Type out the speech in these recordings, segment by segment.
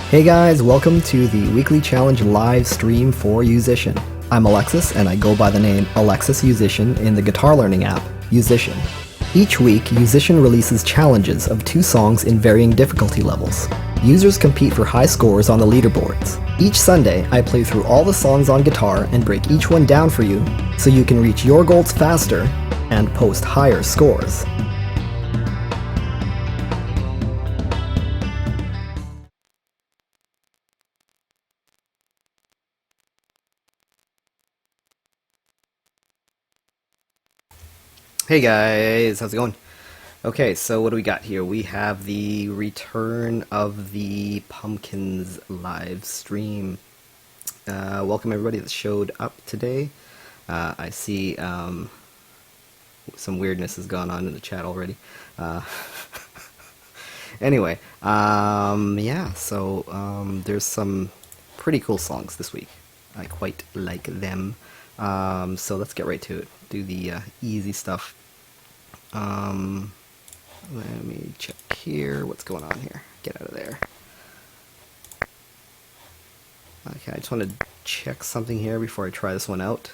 Hey guys, welcome to the weekly challenge live stream for Yousician. I'm Alexis, and I go by the name Alexis Yousician in the guitar learning app, Yousician. Each week, Yousician releases challenges of 2 songs in varying difficulty levels. Users compete for high scores on the leaderboards. Each Sunday, I play through all the songs on guitar and break each one down for you, so you can reach your goals faster and post higher scores. Hey guys, how's it going? Okay, so what do we got here? We have the return of the Pumpkins live stream. Welcome everybody that showed up today. I see some weirdness has gone on in the chat already. Anyway, yeah, so there's some pretty cool songs this week. I quite like them. So let's get right to it. Do the easy stuff. Let me check here. What's going on here? Get out of there. Okay, I just want to check something here before I try this one out.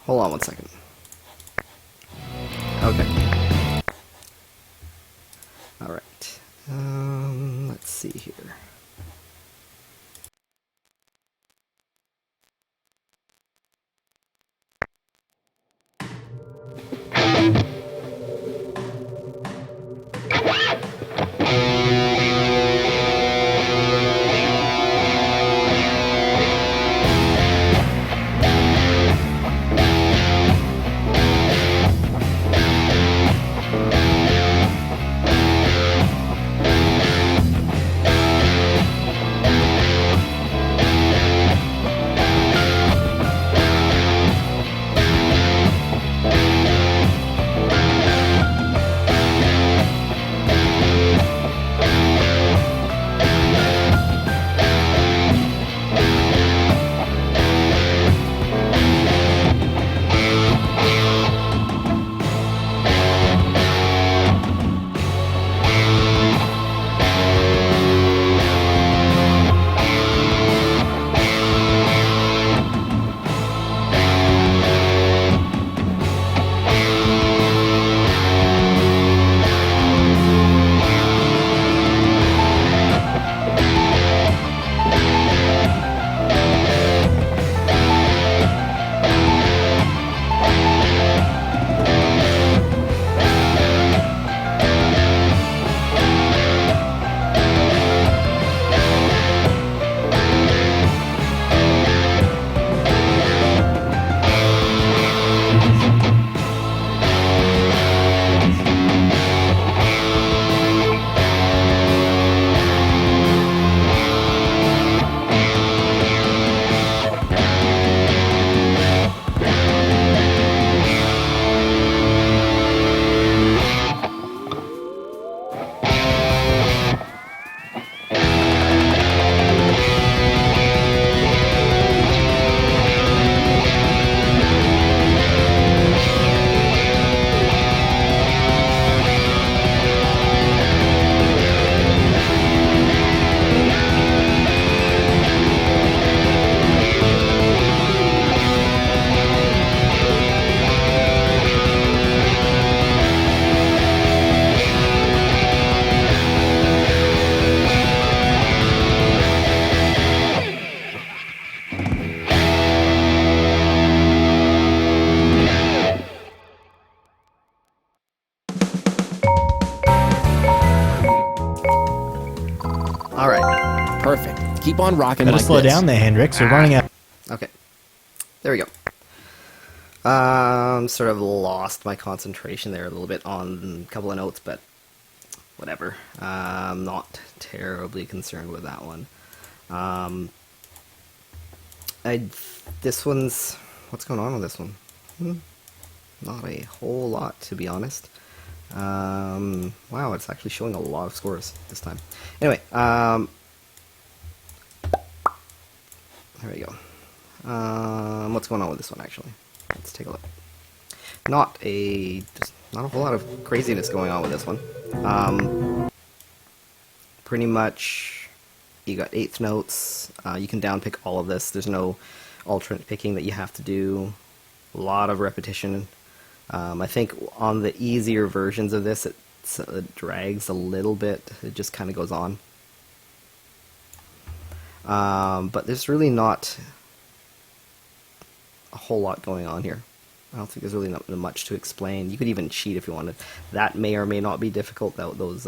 Hold on one second. Okay. Alright. Let's see here. Alright. Perfect. Keep on rocking Gotta like slow this. down there, Hendrix. We're running out. Okay. There we go. Sort of lost my concentration there a little bit on a couple of notes, but whatever. I'm not terribly concerned with that one. This one's... What's going on with this one? Not a whole lot, to be honest. Wow, it's actually showing a lot of scores this time. Anyway, there we go. What's going on with this one, actually? Let's take a look. Just not a whole lot of craziness going on with this one. Pretty much, you got eighth notes. You can downpick all of this. There's no alternate picking that you have to do. A lot of repetition. I think on the easier versions of this, it drags a little bit. It just kind of goes on. But there's really not a whole lot going on here. I don't think there's really not much to explain. You could even cheat if you wanted. That may or may not be difficult, those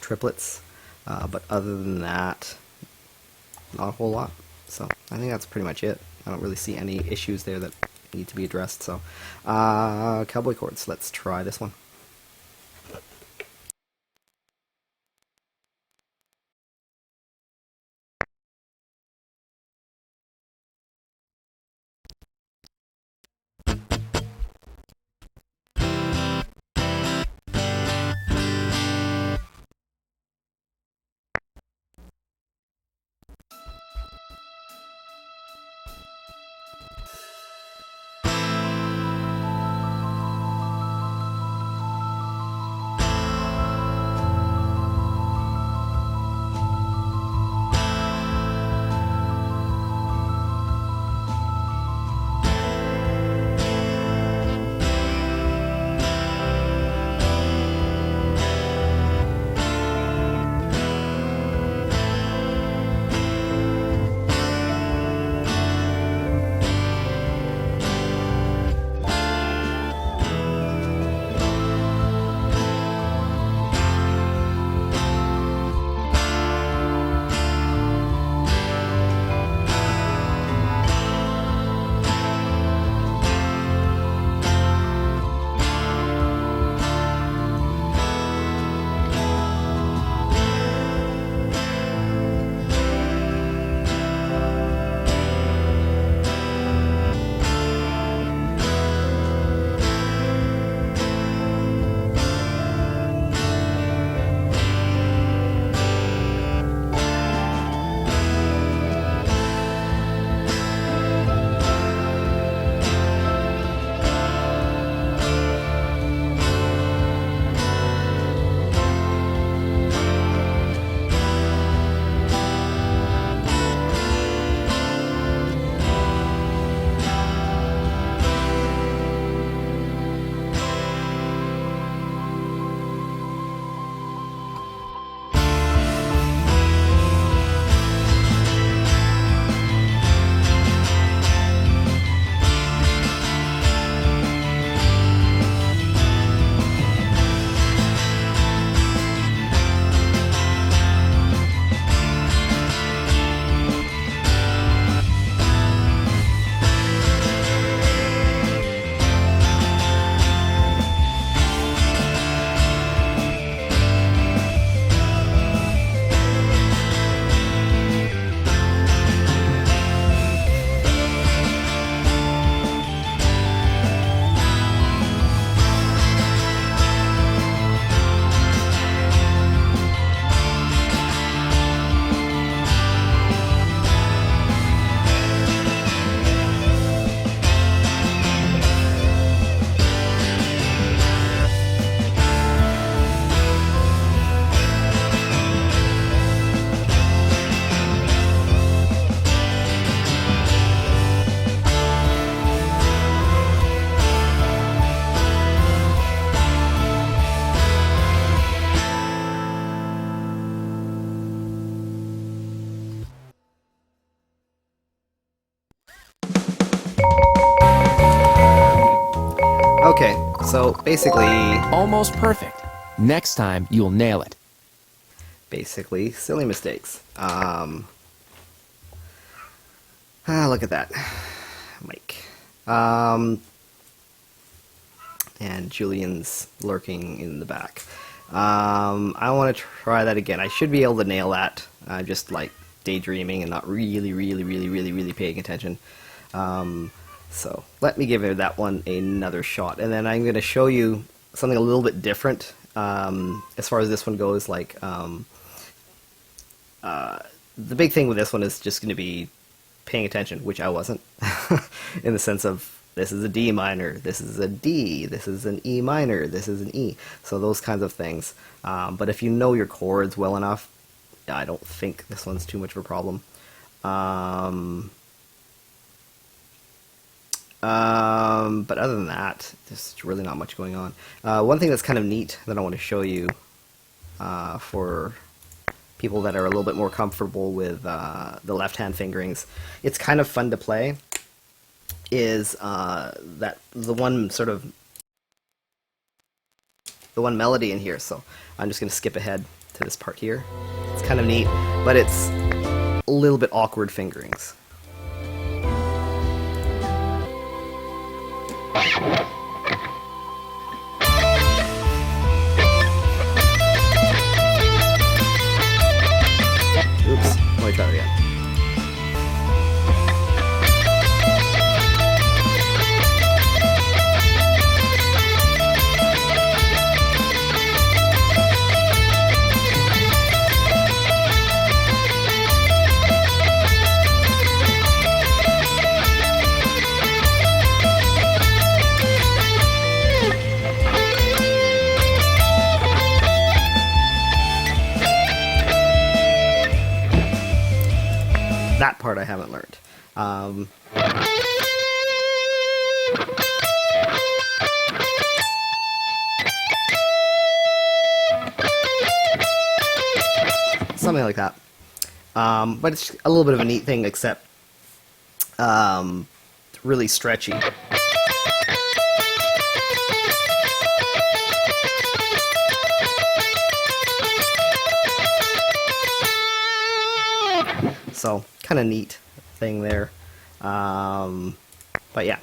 triplets. But other than that, not a whole lot. So I think that's pretty much it. I don't really see any issues there that need to be addressed. So Cowboy chords, let's try this one. Okay, so basically... Almost perfect. Next time, you'll nail it. Basically, silly mistakes. Look at that. Mike. And Julian's lurking in the back. I want to try that again. I should be able to nail that. I'm just like daydreaming and not really paying attention. So let me give that one another shot, and then I'm going to show you something a little bit different as far as this one goes. Like the big thing with this one is just going to be paying attention, which I wasn't, in the sense of this is a D minor, this is a D, this is an E minor, this is an E. So those kinds of things. But if you know your chords well enough, I don't think this one's too much of a problem. But other than that, there's really not much going on. One thing that's kind of neat that I want to show you for people that are a little bit more comfortable with the left-hand fingerings, it's kind of fun to play, is that the one melody in here. So I'm just going to skip ahead to this part here. It's kind of neat, but it's a little bit awkward fingerings. Oops, let me try that again. That part I haven't learned. Something like that. But it's a little bit of a neat thing, except really stretchy. So, kind of neat thing there. But yeah.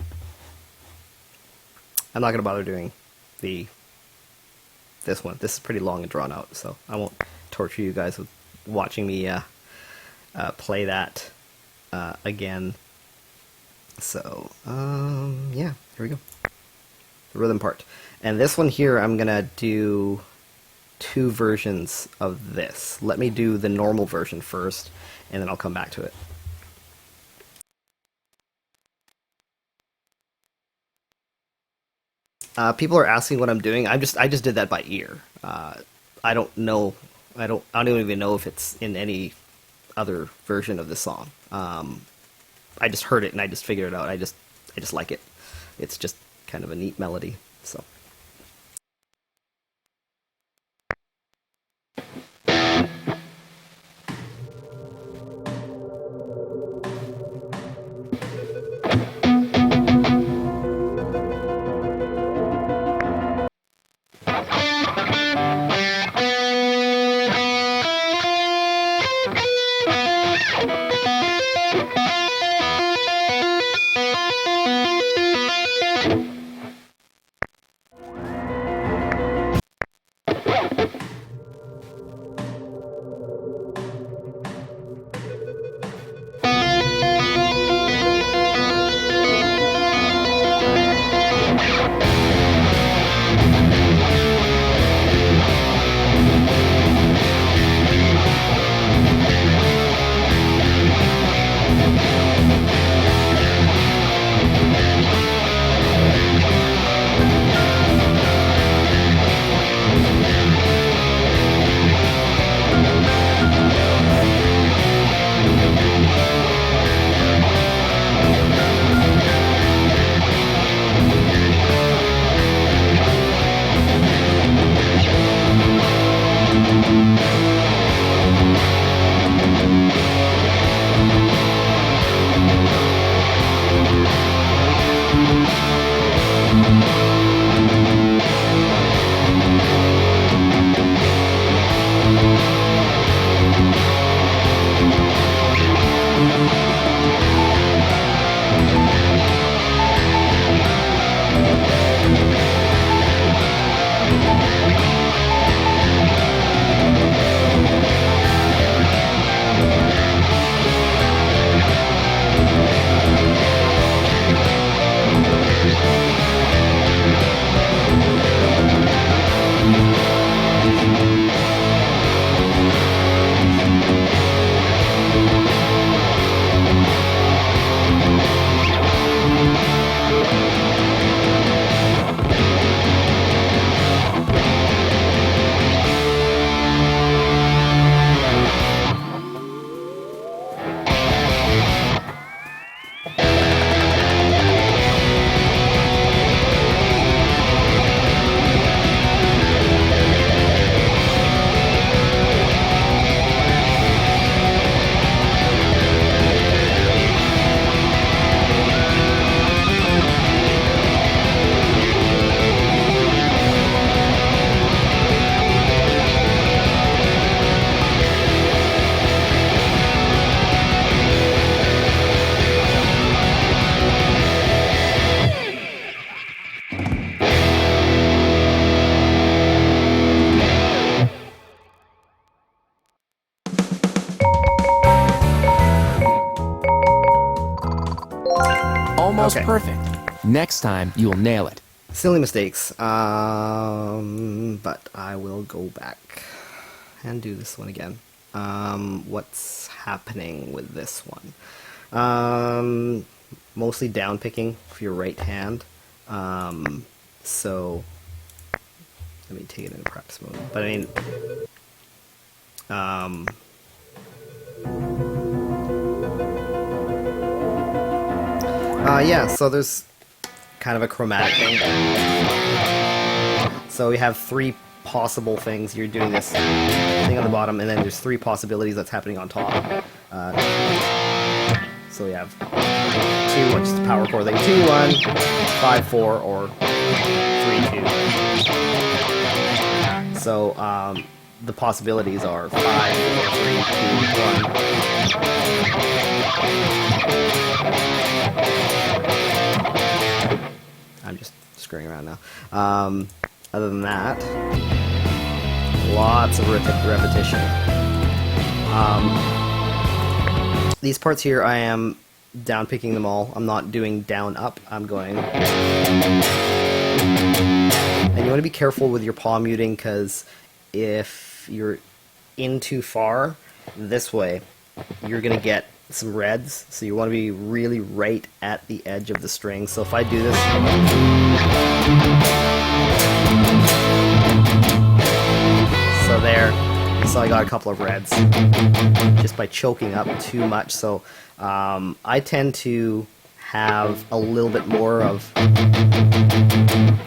I'm not going to bother doing this one. This is pretty long and drawn out, so I won't torture you guys with watching me play that again. So, yeah, here we go. The rhythm part. And this one here, I'm going to do 2 versions of this. Let me do the normal version first, and then I'll come back to it. People are asking what I'm doing. I just did that by ear. I don't know. I don't even know if it's in any other version of this song. I just heard it and I just figured it out. I just like it. It's just kind of a neat melody. So. almost Okay. perfect. Next time, you'll nail it. Silly mistakes. But I will go back and do this one again. What's happening with this one? Mostly down picking for your right hand. So let me take it in practice mode. But I mean, yeah, so there's kind of a chromatic thing. So we have three possible things. You're doing this thing on the bottom, and then there's three possibilities that's happening on top. So we have 2, which is the power chord thing, 2, 1, 5, 4, or 3, 2. So the possibilities are 5, 4, 3, 2, 1. I'm just screwing around now. Other than that, lots of repetition. These parts here, I am down picking them all. I'm not doing down up. I'm going. And you want to be careful with your palm muting, because if you're in too far this way, you're going to get some reds. So you want to be really right at the edge of the string. So if I do this. So there. So I got a couple of reds just by choking up too much. So I tend to have a little bit more of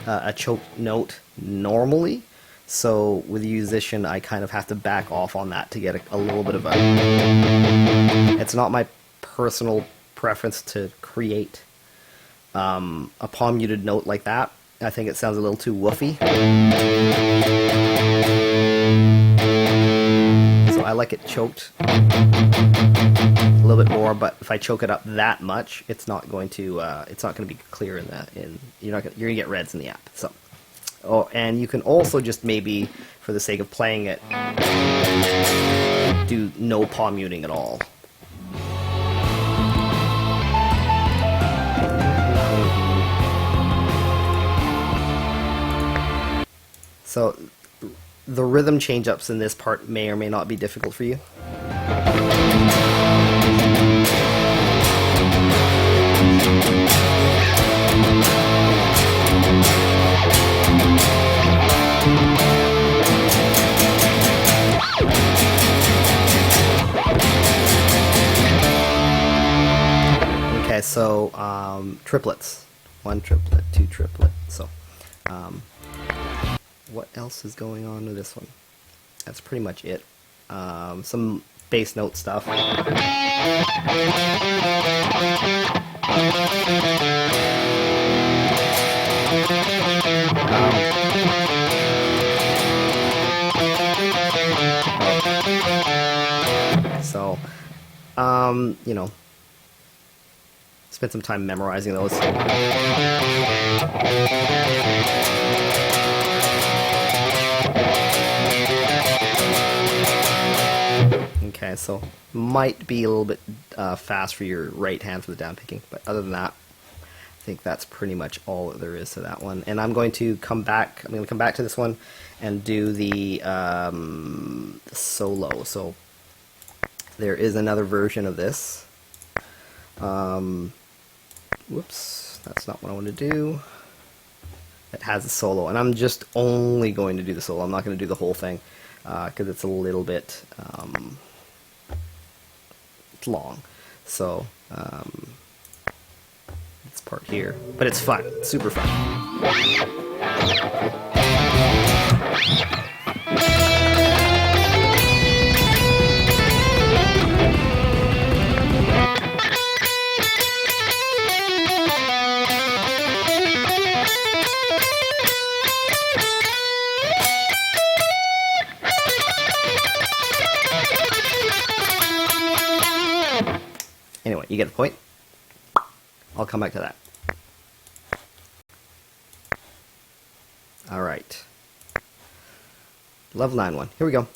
a choke note normally. So with a musician, I kind of have to back off on that to get a little bit of a... It's not my personal preference to create a palm muted note like that. I think it sounds a little too woofy. I like it choked a little bit more, but if I choke it up that much, it's not going to be clear in the you're gonna get reds in the app. So, and you can also just maybe, for the sake of playing it, do no palm muting at all. So the rhythm change-ups in this part may or may not be difficult for you. Okay, so triplets. 1 triplet, 2 triplet. So what else is going on with this one? That's pretty much it. Some bass note stuff. So, you know, spend some time memorizing those. Okay, so might be a little bit fast for your right hand for the down picking, but other than that, I think that's pretty much all that there is to that one. And I'm going to come back. I'm going to come back to this one and do the solo. So there is another version of this. Whoops, that's not what I want to do. It has a solo, and I'm just only going to do the solo. I'm not going to do the whole thing because it's a little bit it's long. So this part here, but it's fun, it's super fun. Anyway, you get the point. I'll come back to that. Alright. Love line 1. Here we go.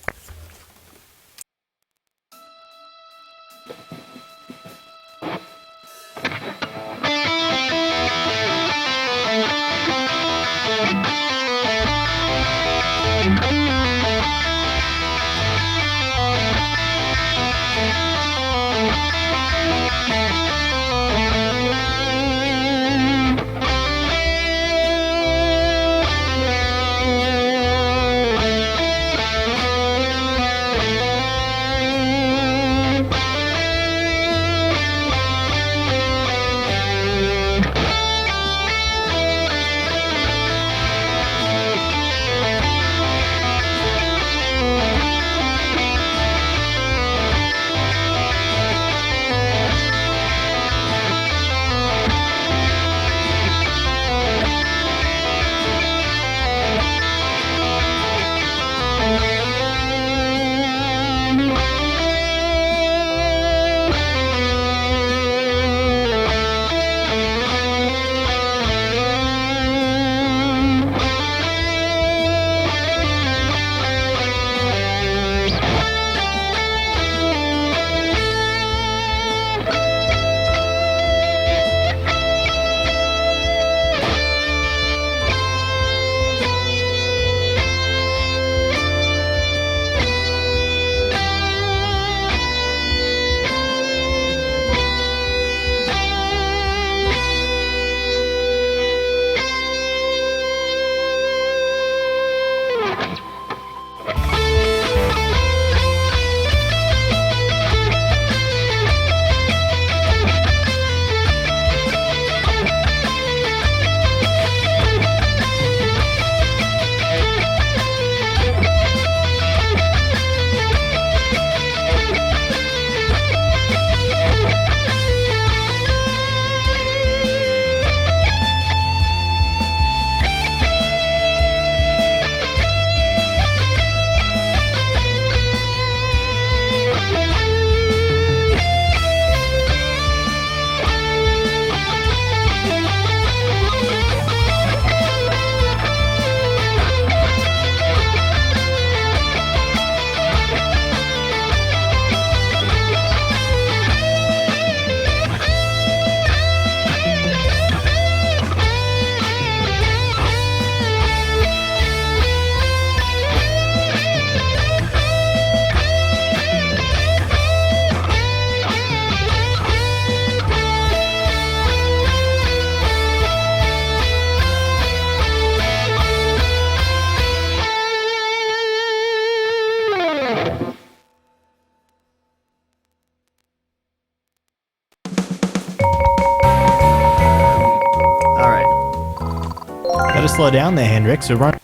slow down there, Hendrix. We're running.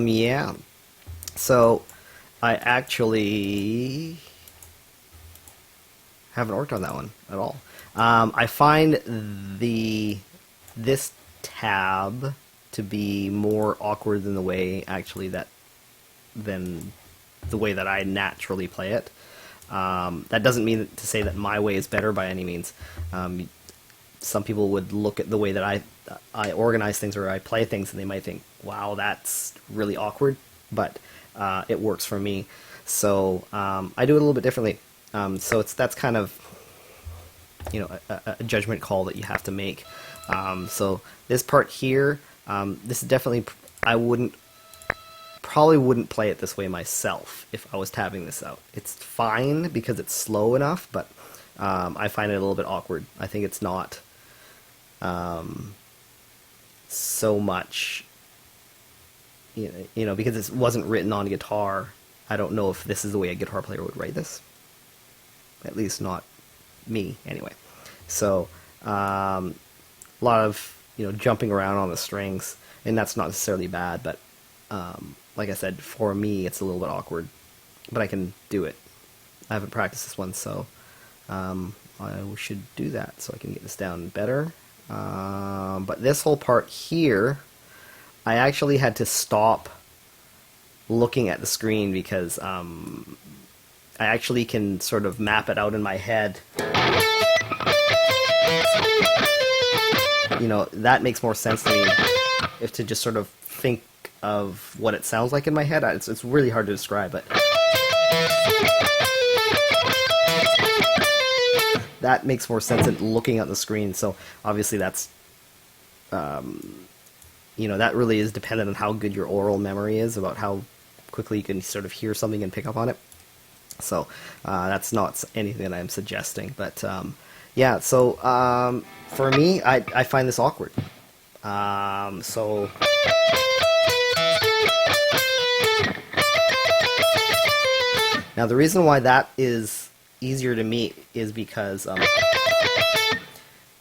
Yeah. So, I actually haven't worked on that one at all. I find this tab to be more awkward than the way that I naturally play it. That doesn't mean to say that my way is better by any means. Some people would look at the way that I organize things or I play things, and they might think, "Wow, that's really awkward," but it works for me. So I do it a little bit differently. So that's kind of a judgment call that you have to make. So this part here, this is definitely probably wouldn't play it this way myself if I was tabbing this out. It's fine because it's slow enough, but I find it a little bit awkward. I think it's not so much, because it wasn't written on guitar. I don't know if this is the way a guitar player would write this. At least not me, anyway. So a lot of jumping around on the strings, and that's not necessarily bad, but like I said, for me it's a little bit awkward, but I can do it. I haven't practiced this one, so I should do that so I can get this down better. But this whole part here, I actually had to stop looking at the screen because I actually can sort of map it out in my head. That makes more sense to me, if to just sort of think of what it sounds like in my head. It's really hard to describe, but that makes more sense than looking at the screen. So obviously that's that really is dependent on how good your oral memory is, about how quickly you can sort of hear something and pick up on it. So that's not anything that I'm suggesting, but yeah. So for me, I find this awkward. So now the reason why that is easier to me is because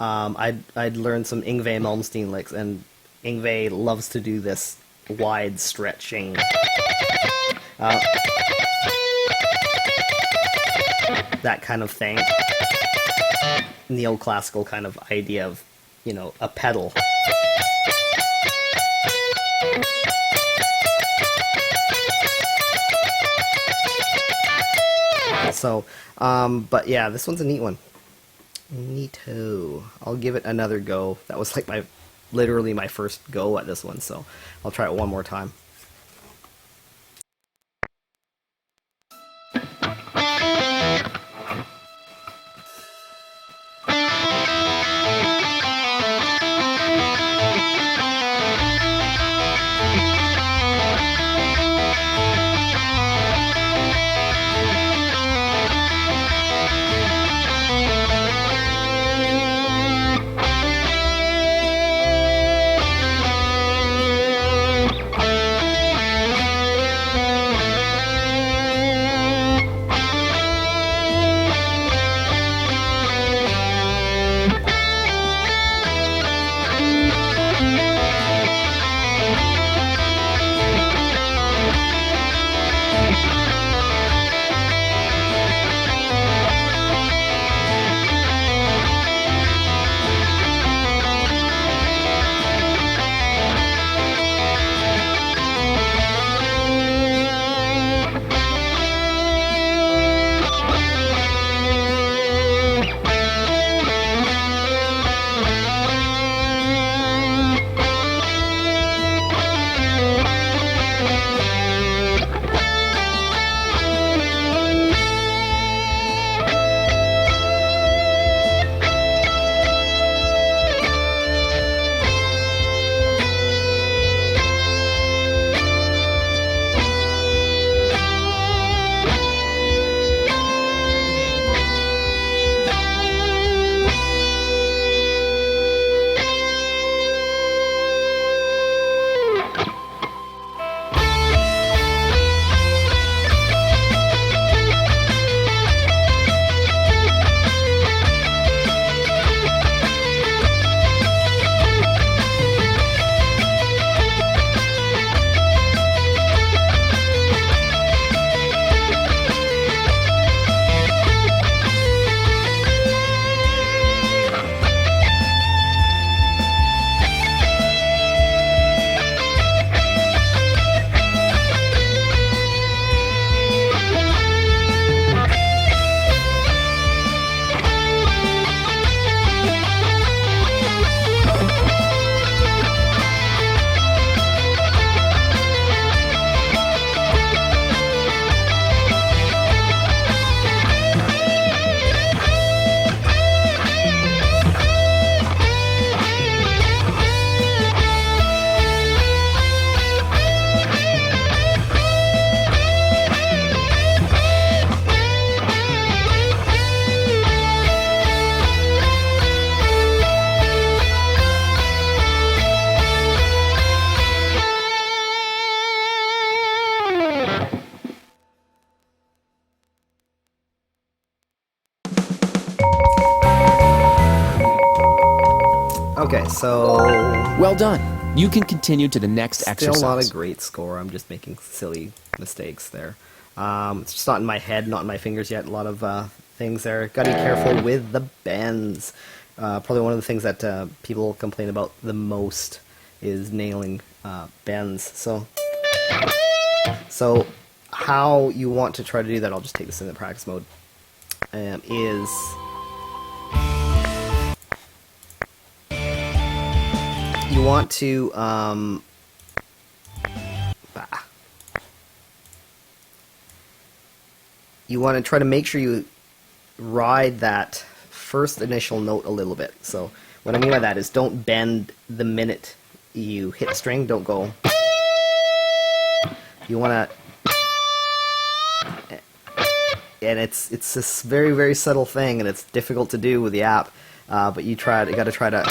I'd learned some Yngwie Malmsteen licks, and Yngwie loves to do this wide stretching. That kind of thing. Neoclassical kind of idea of, a pedal. So, but yeah, this one's a neat one. Neato. I'll give it another go. That was like literally my first go at this one, so I'll try it one more time. So Well done. You can continue to the next still exercise. not a great score. I'm just making silly mistakes there. It's just not in my head, not in my fingers yet. A lot of things there. Got to be careful with the bends. Probably one of the things that people complain about the most is nailing bends. So how you want to try to do that, I'll just take this in the practice mode, is you want to you want to try to make sure you ride that first initial note a little bit. So what I mean by that is don't bend the minute you hit the string. Don't go. You want to, and it's this very, very subtle thing, and it's difficult to do with the app, but you got to try to.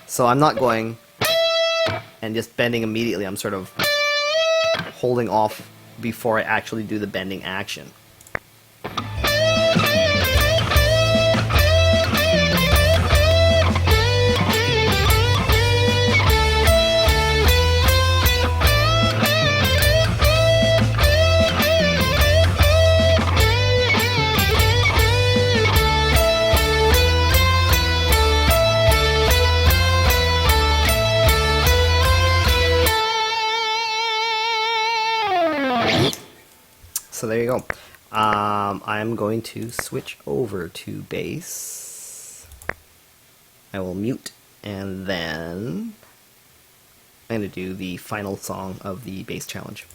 So I'm not going and just bending immediately. I'm sort of holding off before I actually do the bending action. So there you go. I'm going to switch over to bass. I will mute, and then I'm going to do the final song of the bass challenge.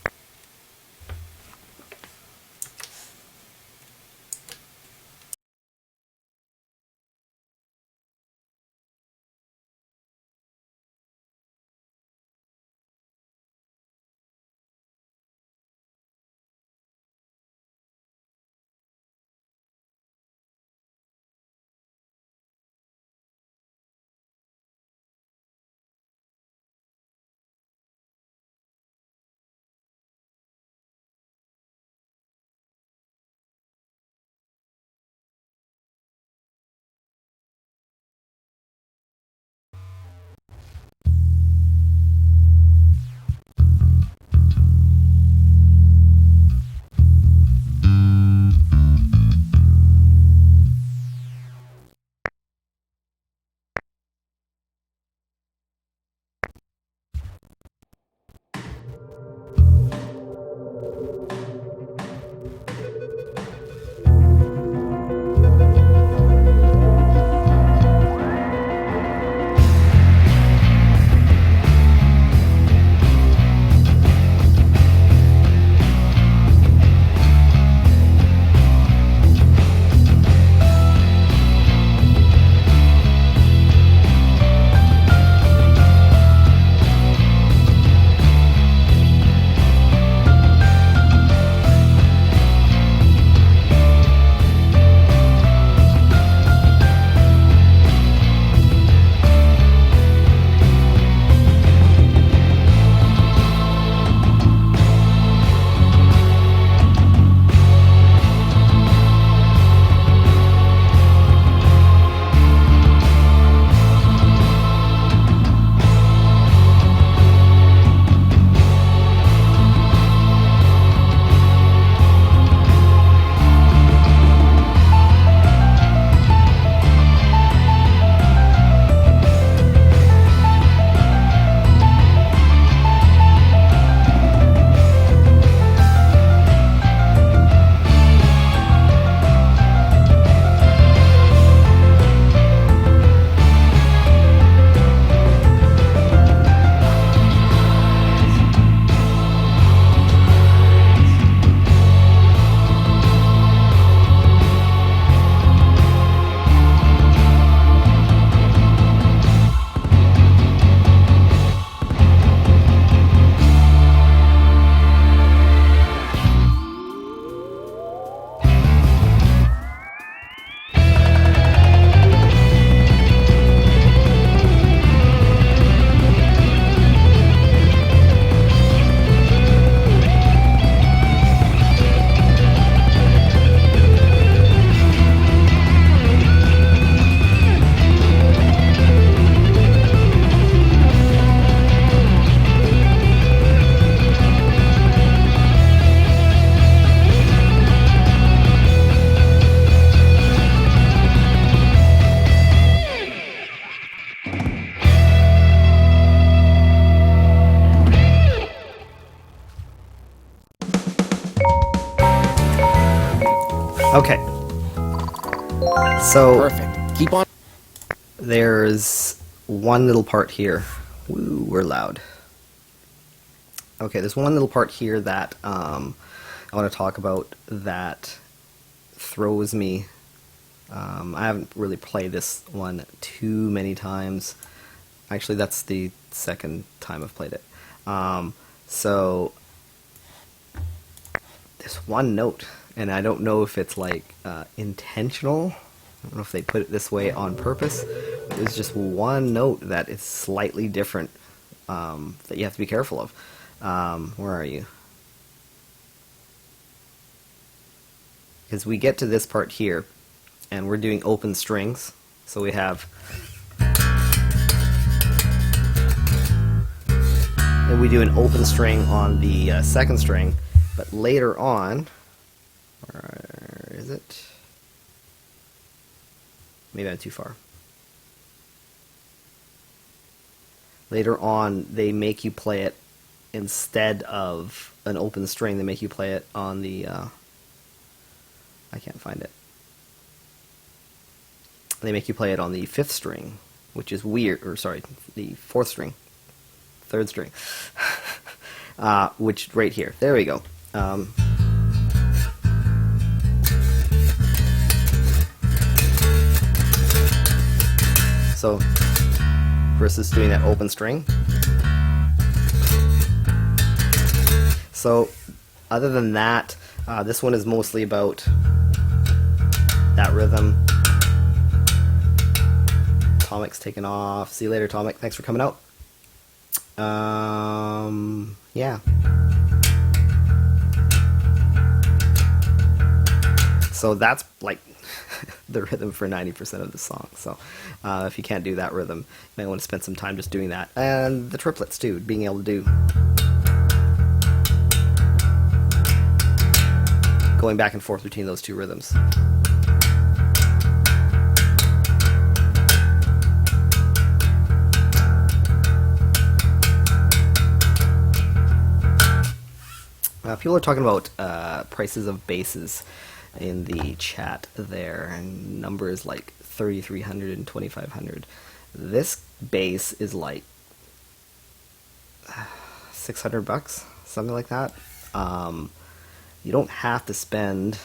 Okay. So Perfect. Keep on. there's one little part here. Woo, we're loud. Okay, there's one little part here that I want to talk about that throws me. I haven't really played this one too many times. Actually, that's the second time I've played it. So there's one note, and I don't know if it's like intentional. I don't know if they put it this way on purpose. There's just one note that is slightly different that you have to be careful of. Where are you? Because we get to this part here, and we're doing open strings. So we have, and we do an open string on the second string, but later on, where is it? Maybe I'm too far. Later on, they make you play it instead of an open string. They make you play it on the, I can't find it. They make you play it on the fifth string, which is weird, or sorry, the fourth string, third string, which right here. There we go. So versus doing that open string. So other than that, this one is mostly about that rhythm. Tomic's taken off. See you later, Tomic. Thanks for coming out. Yeah. So that's like the rhythm for 90% of the song. So if you can't do that rhythm, you might want to spend some time just doing that. And the triplets too, being able to do. Going back and forth between those two rhythms. People are talking about prices of basses in the chat there, and numbers like 3,300 and 2,500. This bass is like $600, something like that. You don't have to spend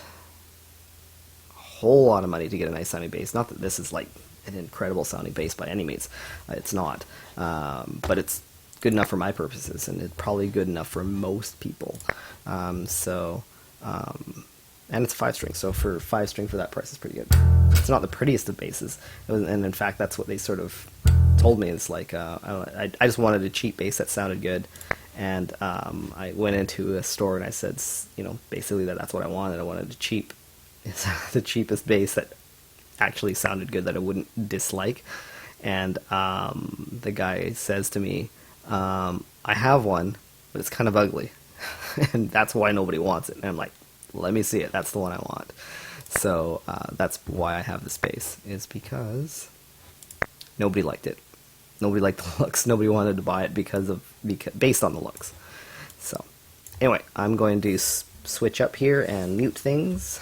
a whole lot of money to get a nice sounding bass. Not that this is like an incredible sounding bass by any means. It's not. But it's good enough for my purposes, and it's probably good enough for most people. And it's 5-string, so for 5-string for that price is pretty good. It's not the prettiest of basses, and in fact that's what they sort of told me. It's like I just wanted a cheap bass that sounded good, and I went into a store and I said, basically that's what I wanted. I wanted the cheapest bass that actually sounded good, that I wouldn't dislike. And the guy says to me, I have one, but it's kind of ugly. And that's why nobody wants it. And I'm like, let me see it. That's the one I want. So that's why I have this bass, is because nobody liked it. Nobody liked the looks. Nobody wanted to buy it based on the looks. So anyway, I'm going to switch up here and mute things.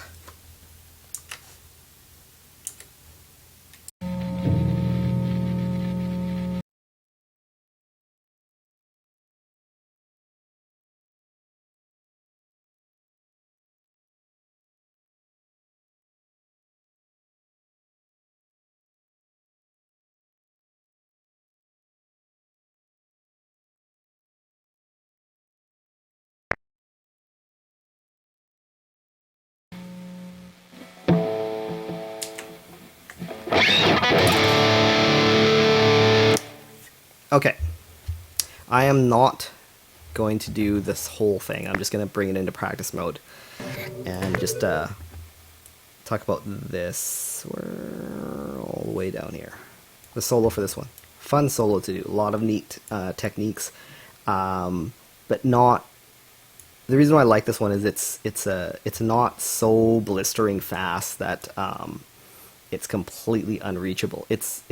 Okay, I am not going to do this whole thing. I'm just going to bring it into practice mode and just talk about this. We're all the way down here. The solo for this one. Fun solo to do. A lot of neat techniques, but not. The reason why I like this one is it's not so blistering fast that it's completely unreachable. It's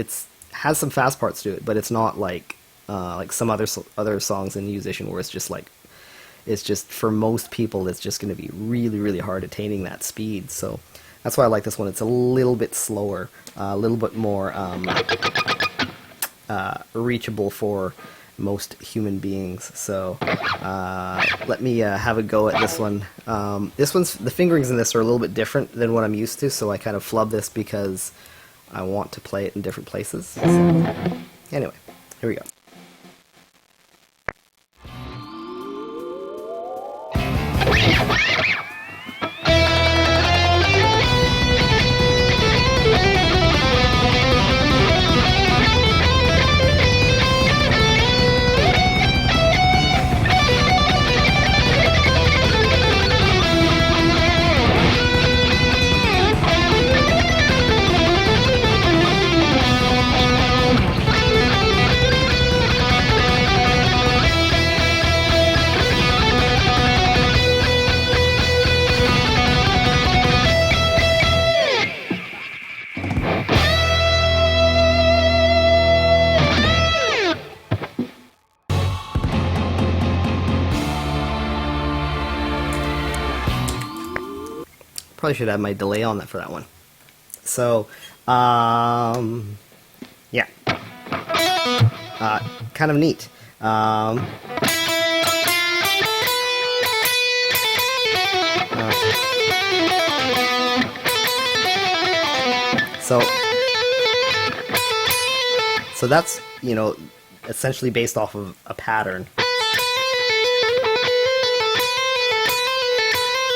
has some fast parts to it, but it's not like some other songs in Yousician where it's just for most people it's just going to be really, really hard attaining that speed. So That's why I like this one. It's a little bit slower, a little bit more reachable for most human beings. So let me have a go at this one. This one's, the fingerings in this are a little bit different than what I'm used to, so I kind of flub this because I want to play it in different places. So, anyway, here we go. Probably should have my delay on that for that one. So, yeah, kind of neat. So that's, you know, essentially based off of a pattern.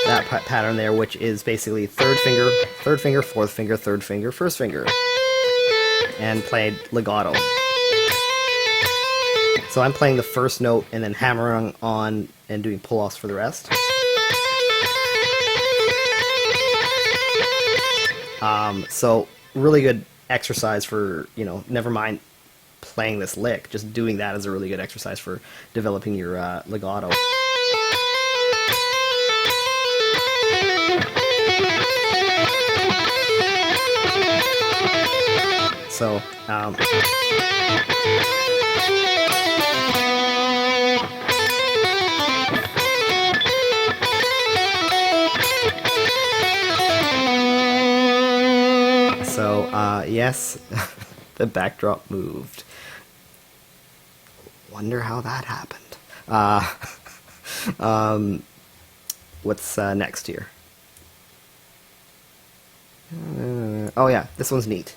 That pattern there, which is basically third finger, fourth finger, third finger, first finger, and played legato. So I'm playing the first note and then hammering on and doing pull-offs for the rest. So really good exercise for, you know, never mind playing this lick, just doing that is a really good exercise for developing your legato. So, yes, the backdrop moved. Wonder how that happened. What's next here? Oh yeah, this one's neat.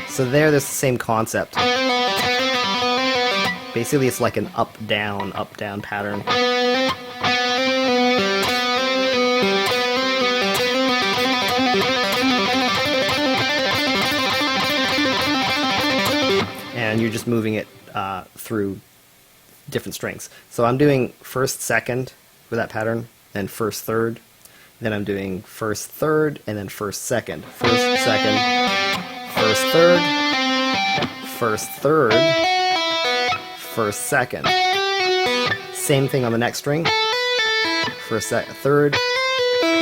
So there's the same concept. Basically, it's like an up-down pattern. And you're just moving it through different strings. So I'm doing first, second for that pattern, then first, third. Then I'm doing first, third, and then first, second. First, second, first, third, first, third, first, second. Same thing on the next string. First, third,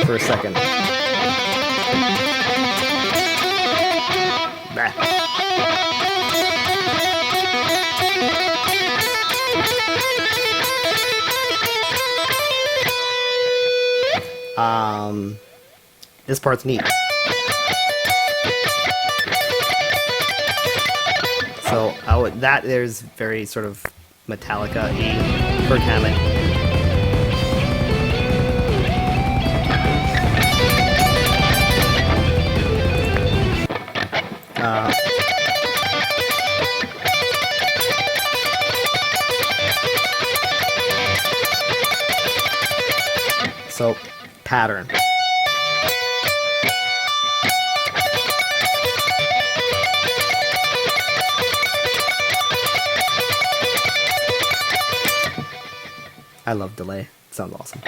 first, second. Bah. This part's neat. So that there's very sort of Metallica-y Kirk Hammett. So pattern. I love delay. It sounds awesome.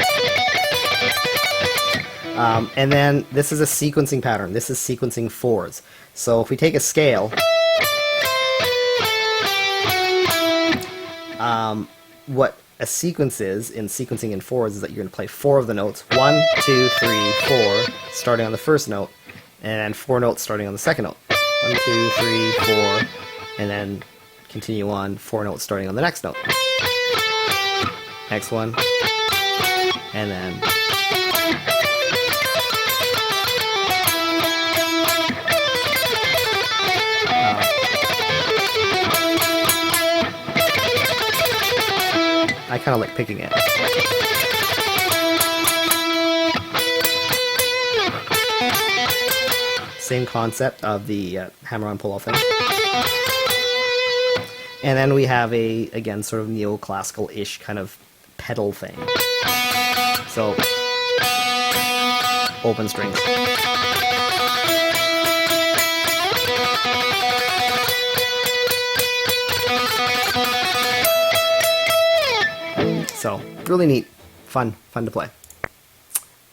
And then this is a sequencing pattern. This is sequencing fours. So if we take a scale, what a sequence is in sequencing in fours is that you're going to play four of the notes. 1, 2, 3, 4, starting on the first note, and then 4 notes starting on the second note. 1, 2, 3, 4, and then continue on 4 notes starting on the next note. Next one, and then I kind of like picking it. Same concept of the hammer-on pull-off thing. And then we have a, again, sort of neoclassical-ish kind of pedal thing. So, open strings. So, really neat. Fun to play.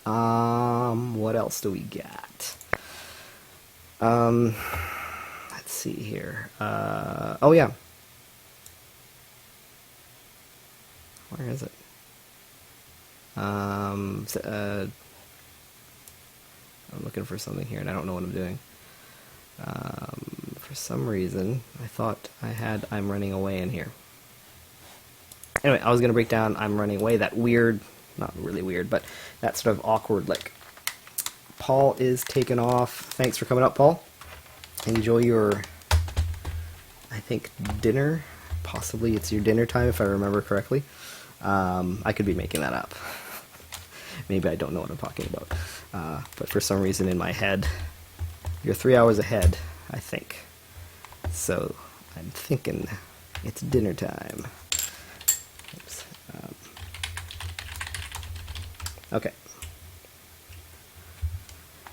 What else do we got? Let's see here. Oh yeah. Where is it? I'm looking for something here and I don't know what I'm doing. For some reason, I thought I had I'm Running Away in here. Anyway, I was going to break down I'm Running Away, that weird, not really weird, but that sort of awkward lick. Paul is taken off. Thanks for coming up, Paul. Enjoy your, I think, dinner. Possibly it's your dinner time, if I remember correctly. I could be making that up. Maybe I don't know what I'm talking about. But for some reason in my head, you're 3 hours ahead, I think. So I'm thinking it's dinner time. Oops. Okay.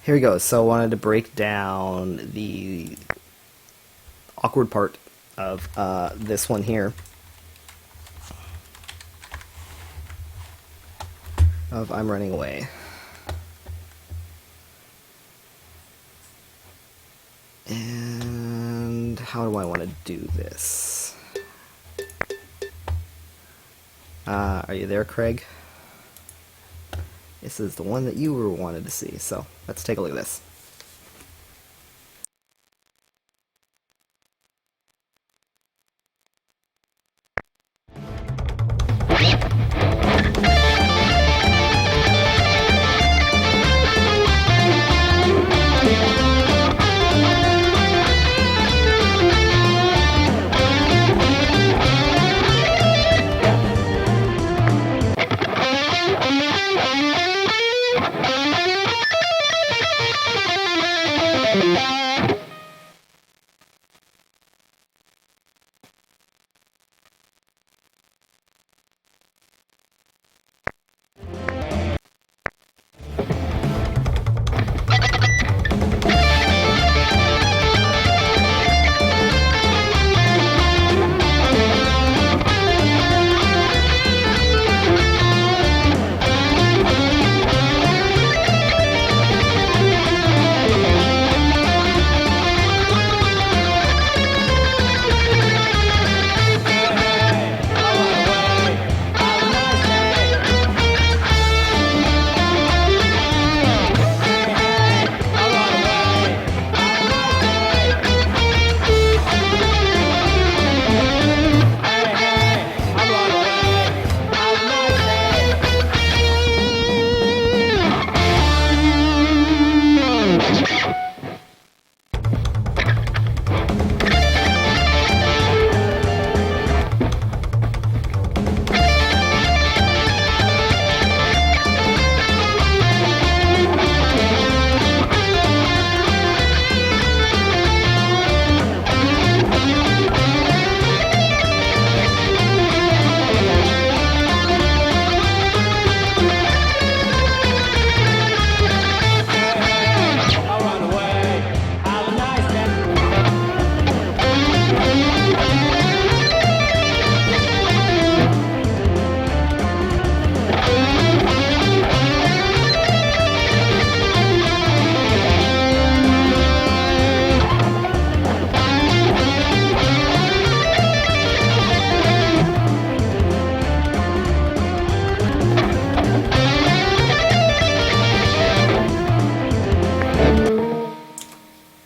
Here we go. So I wanted to break down the awkward part of this one here. Of I'm Running Away. And how do I want to do this? Are you there, Craig? This is the one that you wanted to see, so let's take a look at this.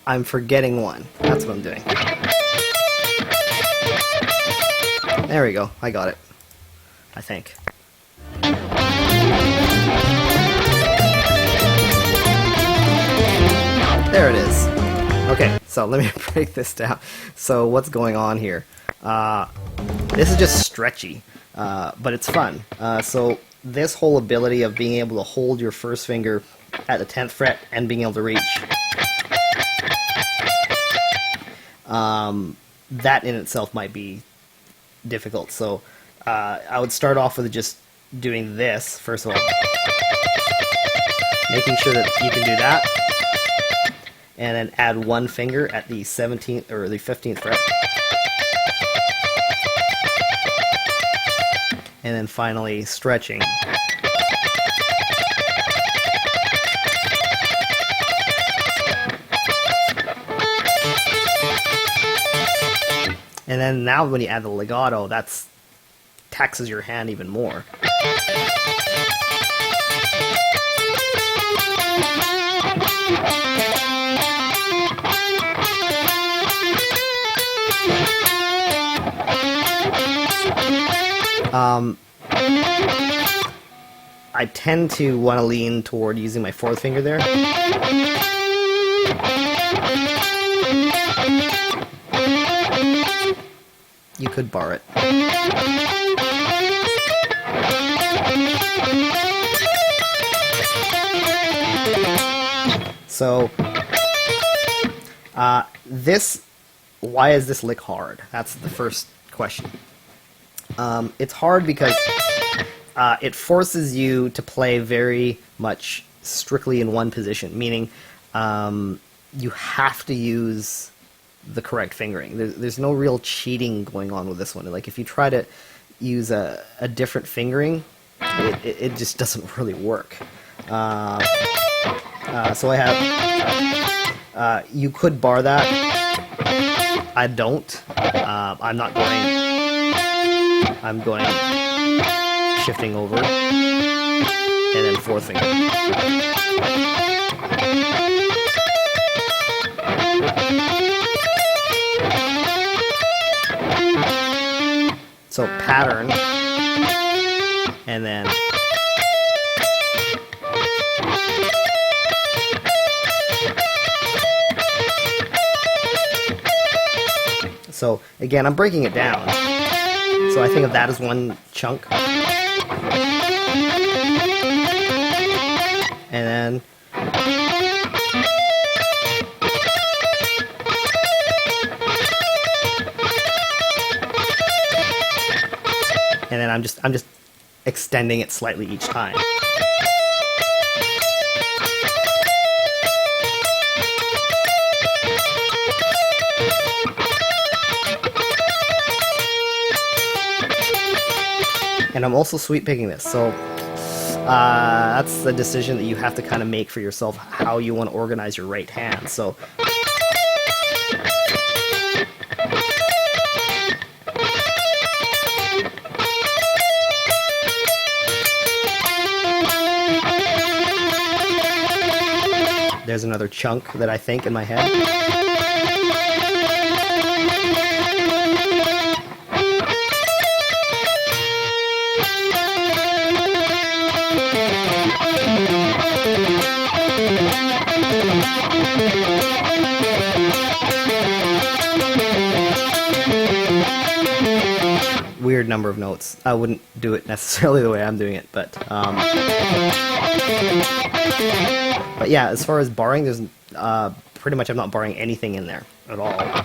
I'm forgetting one. That's what I'm doing. There we go. I got it. I think. There it is. Okay, so let me break this down. So what's going on here? This is just stretchy, but it's fun. So this whole ability of being able to hold your first finger at the 10th fret and being able to reach, that in itself might be difficult. So I would start off with just doing this, first of all. Making sure that you can do that. And then add one finger at the 17th or the 15th fret. And then finally stretching. And then now when you add the legato, that's taxes your hand even more. I tend to want to lean toward using my fourth finger there. You could bar it. So, why is this lick hard? That's the first question. It's hard because it forces you to play very much strictly in one position, meaning you have to use the correct fingering. There's no real cheating going on with this one. Like if you try to use a different fingering, it just doesn't really work. So I have, you could bar that. I don't. I'm not going. I'm going shifting over and then fourth finger. So pattern and then so again I'm breaking it down. So I think of that as one chunk. And then I'm just extending it slightly each time. And I'm also sweep picking this, so that's the decision that you have to kind of make for yourself, how you want to organize your right hand. So there's another chunk that I think in my head. Weird number of notes. I wouldn't do it necessarily the way I'm doing it, but yeah, as far as barring, there's pretty much I'm not barring anything in there at all.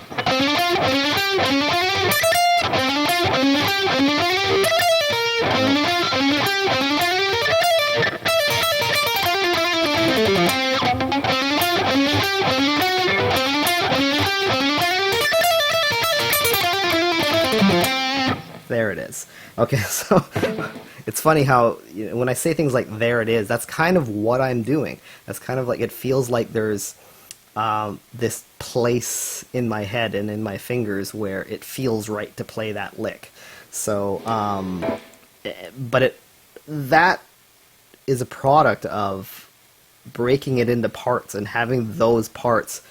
There it is. Okay, so it's funny how when I say things like "there it is," that's kind of what I'm doing. That's kind of like it feels like there's this place in my head and in my fingers where it feels right to play that lick. So, but that is a product of breaking it into parts and having those parts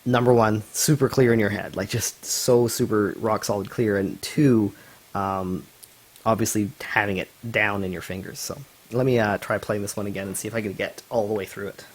number one, super clear in your head, like just so super rock solid clear, and two, obviously having it down in your fingers. So let me try playing this one again and see if I can get all the way through it.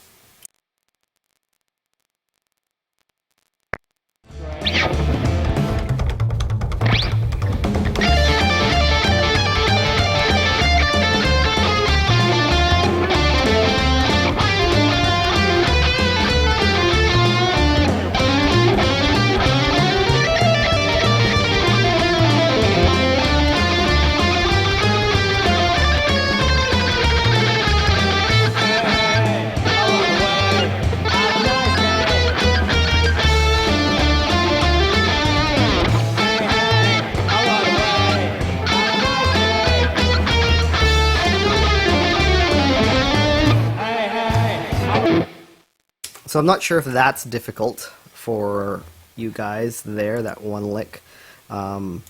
So I'm not sure if that's difficult for you guys there, that one lick. The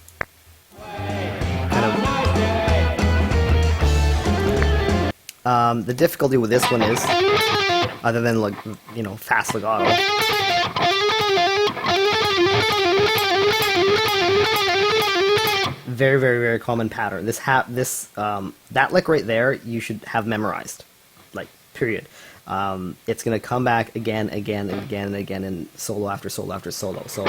difficulty with this one is, other than like, you know, fast legato, very, very, very common pattern. That lick right there, you should have memorized, like, period. It's going to come back again, again, and again, and again, in solo after solo after solo. So,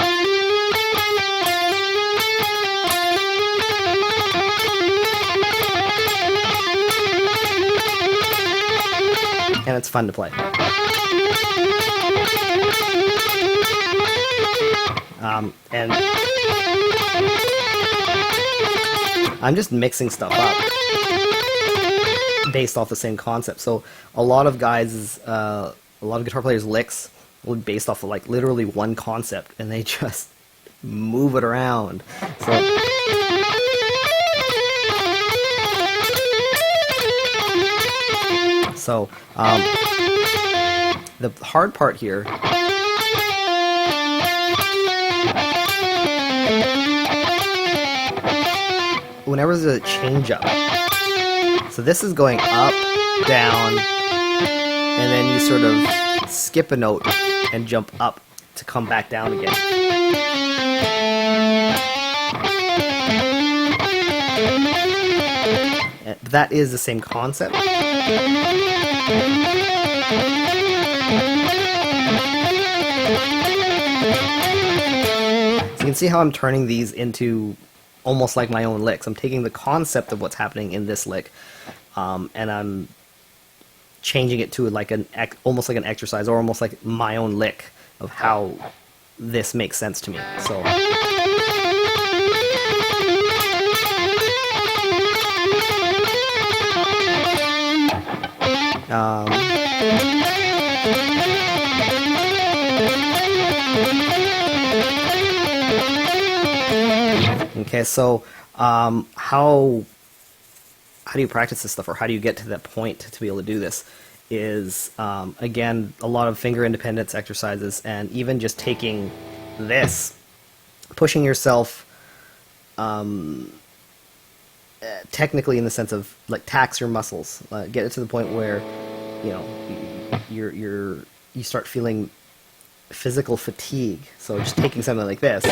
and it's fun to play. And I'm just mixing stuff up based off the same concept. So a lot of guys, a lot of guitar players' licks will be based off of like literally one concept, and they just move it around. So the hard part here whenever there's a change up. So this is going up, down, and then you sort of skip a note and jump up to come back down again. That is the same concept. So you can see how I'm turning these into almost like my own licks. I'm taking the concept of what's happening in this lick, and I'm changing it to like almost like an exercise, or almost like my own lick of how this makes sense to me. So okay, so how do you practice this stuff, or how do you get to that point to be able to do this? Is again, a lot of finger independence exercises, and even just taking this, pushing yourself technically, in the sense of like tax your muscles, get it to the point where you know you start feeling physical fatigue. So just taking something like this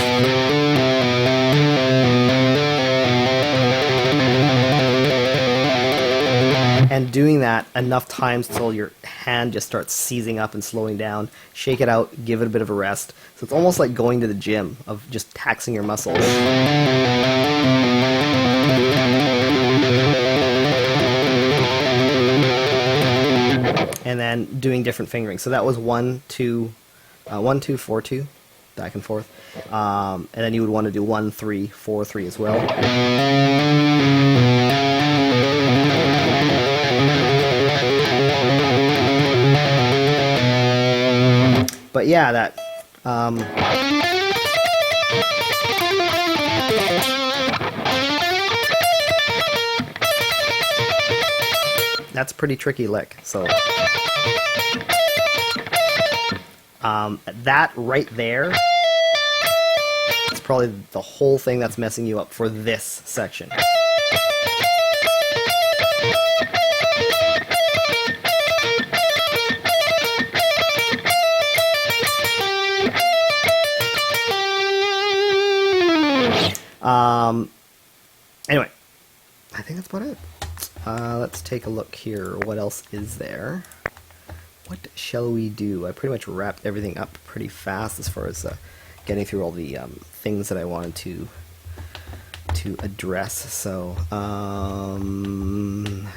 and doing that enough times till your hand just starts seizing up and slowing down. Shake it out, give it a bit of a rest. So it's almost like going to the gym, of just taxing your muscles. And then doing different fingering. So that was 1, 2, 1, 2, 4, 2, back and forth. And then you would want to do 1, 3, 4, 3 as well. But yeah, that that's a pretty tricky lick. So that right there is probably the whole thing that's messing you up for this section. about it. Let's take a look here. What else is there? What shall we do? I pretty much wrapped everything up pretty fast as far as getting through all the things that I wanted to address. So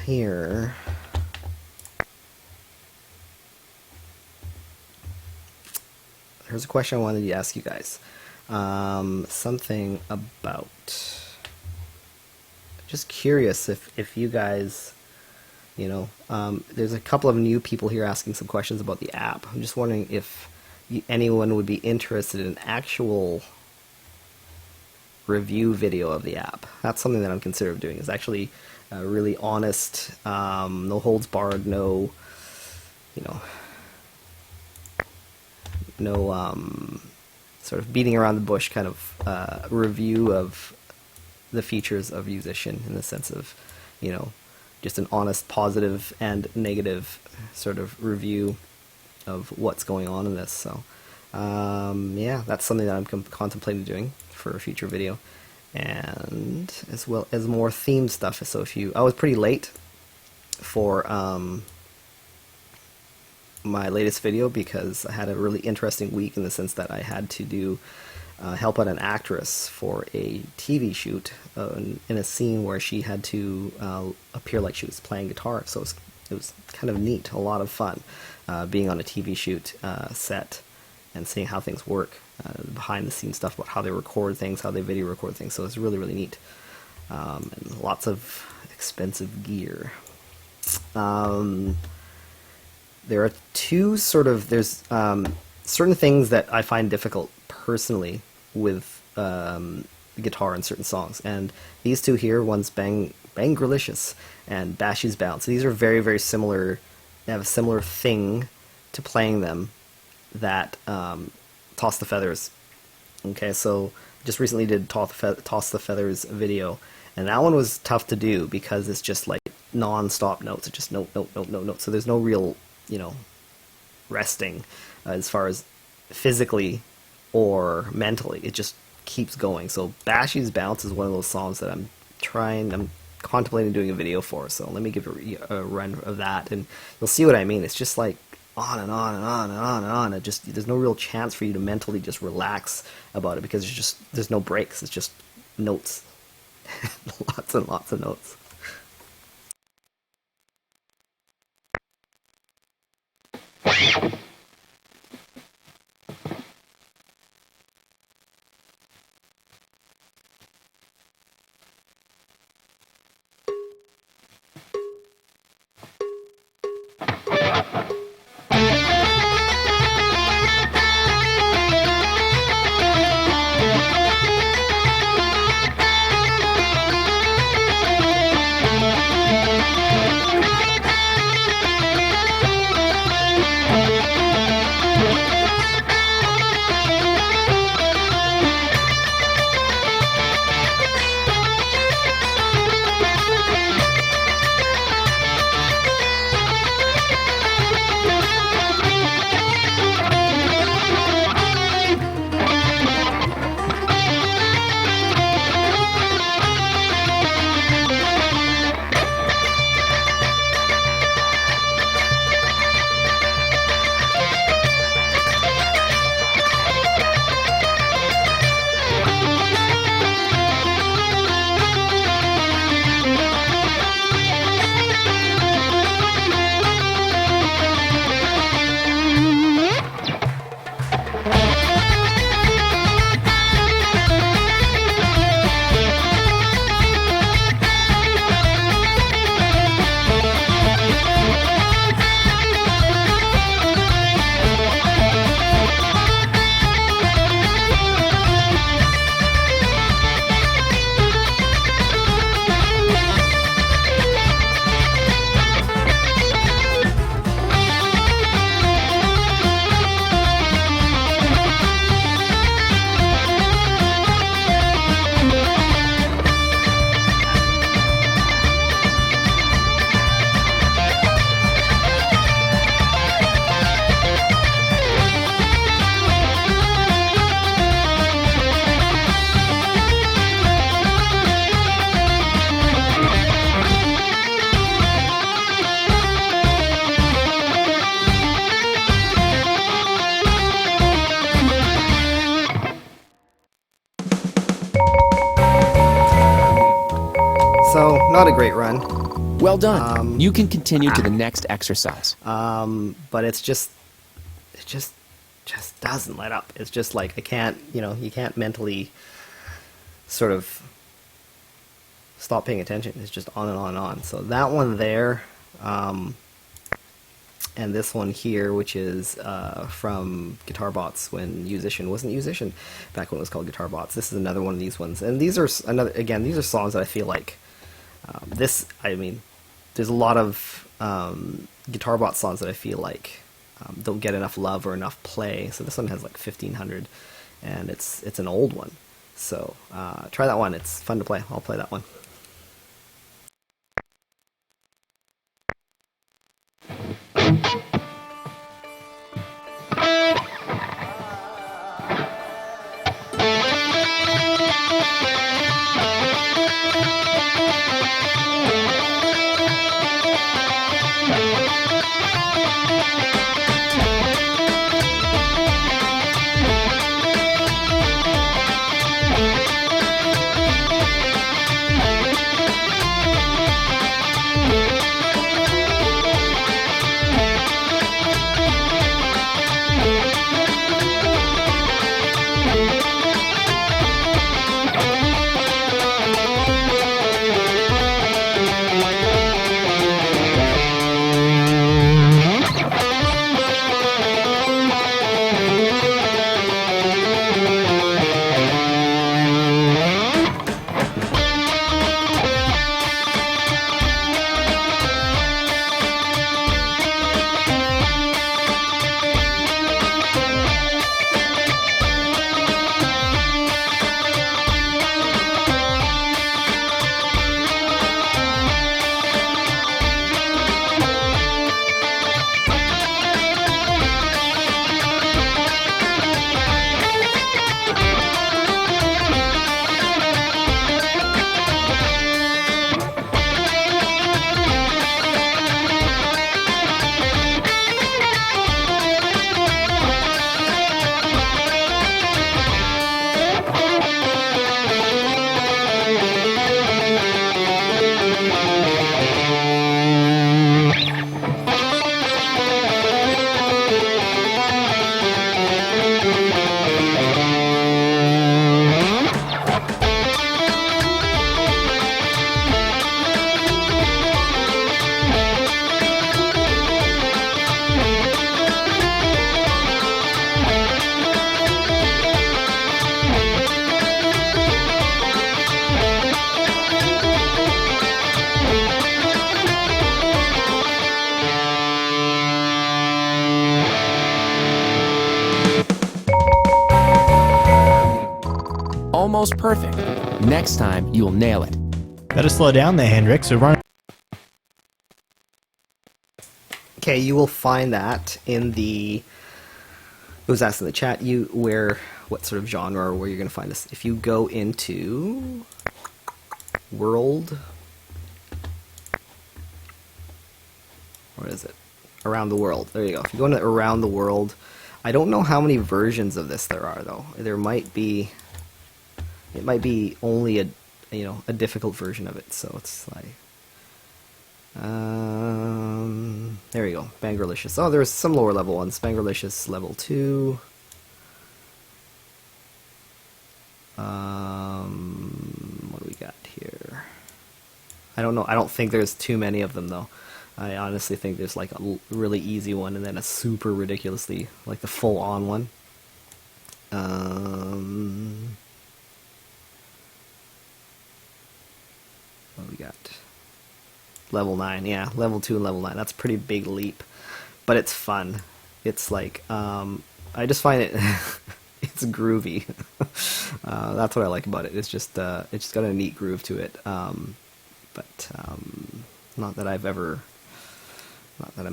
here, here's a question I wanted to ask you guys. Something about, just curious if you guys, you know, there's a couple of new people here asking some questions about the app. I'm just wondering if anyone would be interested in actual review video of the app. That's something that I'm considering doing, is actually really honest, no holds barred, no, you know, no sort of beating around the bush kind of review of the features of Yousician, in the sense of, you know, just an honest positive and negative sort of review of what's going on in this. So yeah, that's something that I'm contemplating doing for a future video, and as well as more theme stuff. So I was pretty late for my latest video because I had a really interesting week, in the sense that I had to do help out an actress for a TV shoot in a scene where she had to appear like she was playing guitar. So it was kind of neat, a lot of fun being on a TV shoot set and seeing how things work, behind the scenes stuff about how they record things, how they video record things. So it's really, really neat, and lots of expensive gear. There are two sort of, there's certain things that I find difficult personally with guitar in certain songs, and these two here, one's Bangralicious and Bashy's Bounce. These are very, very similar. They have a similar thing to playing them that Toss the Feathers. Okay, so just recently did Toss the Feathers video, and that one was tough to do because it's just like non-stop notes. It's just note, note, note, note, note. So there's no real, you know, resting as far as physically or mentally. It just keeps going. So Bashy's Bounce is one of those songs that I'm contemplating doing a video for. So let me give a run of that, and you'll see what I mean. It's just like on and on and on and on and on. It just, there's no real chance for you to mentally just relax about it, because there's no breaks. It's just notes. Lots and lots of notes. not a great run. Well done. You can continue to the next exercise. But it just doesn't let up. It's just like I can't, you can't mentally sort of stop paying attention. It's just on and on and on. So that one there, and this one here, which is from Guitar Bots when Yousician wasn't Yousician, back when it was called Guitar Bots. This is another one of these ones, and these are these are songs that I feel like there's a lot of Guitar Bot songs that I feel like don't get enough love or enough play. So this one has like 1,500, and it's an old one. So try that one. It's fun to play. I'll play that one. Almost perfect. Next time, you'll nail it. Better slow down there, Hendrix. We're running. Okay, you will find that in the. It was asked in the chat. What sort of genre or where you're going to find this? If you go into World, what is it? Around the World. There you go. If you go into Around the World, I don't know how many versions of this there are though. There might be. It might be only a difficult version of it. So it's like. There you go, Bangerlicious. Oh, there's some lower level ones. Bangerlicious level 2. What do we got here? I don't know. I don't think there's too many of them though. I honestly think there's like a really easy one and then a super ridiculously like the full on one. What do we got? Level 9, yeah, level 2 and level 9. That's a pretty big leap, but it's fun. It's like, I just find it, it's groovy. That's what I like about it. It's just got a neat groove to it. But not that I'm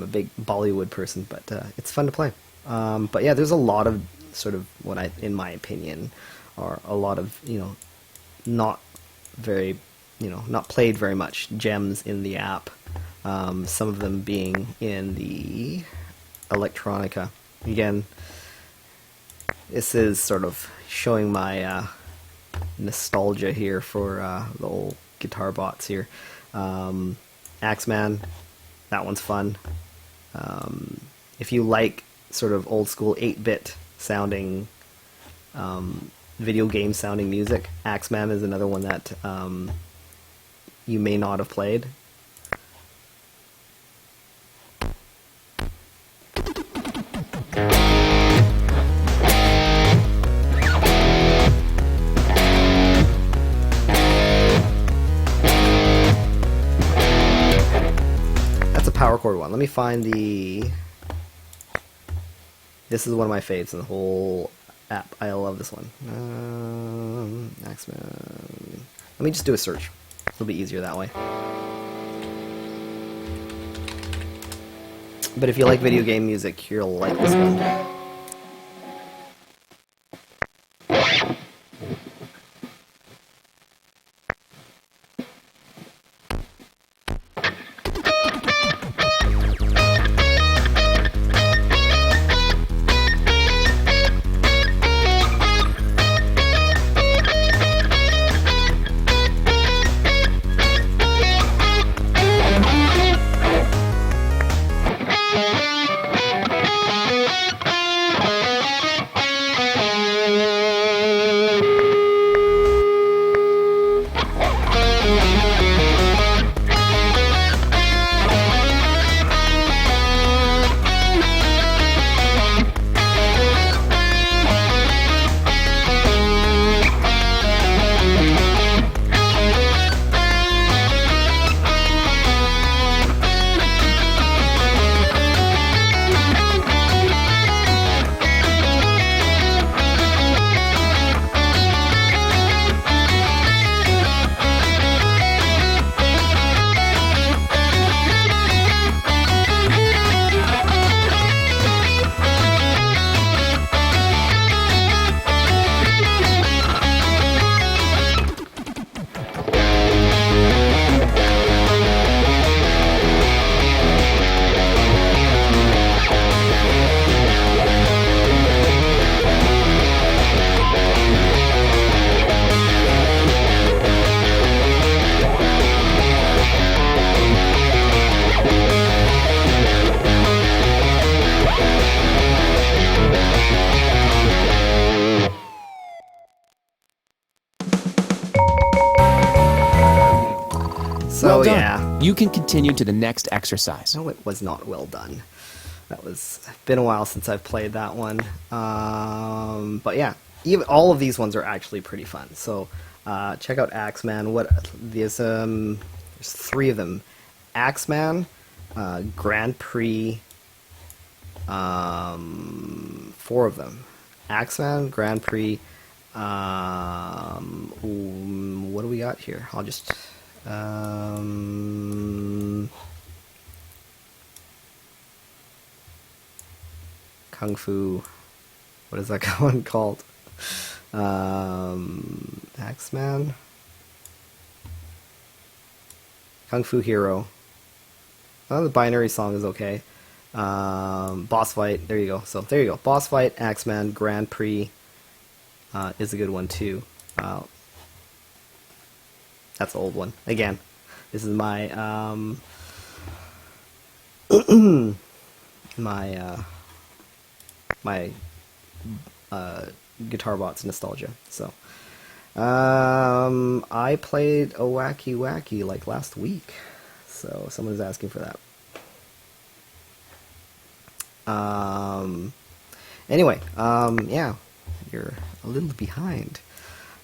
a big Bollywood person, but it's fun to play. But yeah, there's a lot of sort of in my opinion, are a lot of not very. Not played very much gems in the app. Some of them being in the electronica. Again, this is sort of showing my nostalgia here for the old Guitar Bots here. Axeman, that one's fun. If you like sort of old school 8-bit sounding, video game sounding music, Axeman is another one that you may not have played. Power chord one. Let me find the... This is one of my faves in the whole app. I love this one. Axeman. Let me just do a search. It'll be easier that way. But if you like video game music, you'll like this one. So Well done. yeah, You can continue to the next exercise. no, it was not well done. That was been a while since I've played that one. But yeah, even all of these ones are actually pretty fun. So check out Axeman. There's 3 of them: Axeman, Grand Prix, 4 of them. Axeman, Grand Prix. What do we got here? I'll just. Kung Fu. What is that one called? Axeman. Kung Fu Hero. Oh, the binary song is okay. Boss Fight. There you go. So there you go. Boss Fight, Axeman, Grand Prix is a good one too. That's the old one. Again, this is my my Guitar Bots nostalgia. So I played a Wacky Wacky like last week, so someone was asking for that. Anyway, yeah, you're a little behind,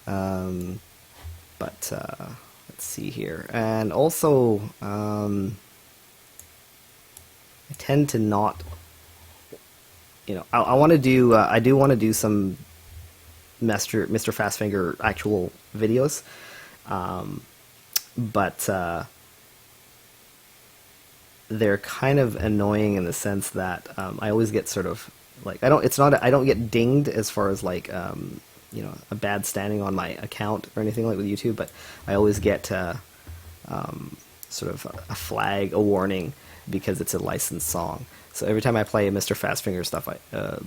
but let's see here. And also, I tend to not, I want to do, I do want to do some Mr. Fastfinger actual videos, but they're kind of annoying in the sense that I always get sort of like I don't get dinged as far as like a bad standing on my account or anything like with YouTube, but I always get sort of a flag, a warning, because it's a licensed song. So every time I play Mr. Fastfinger stuff,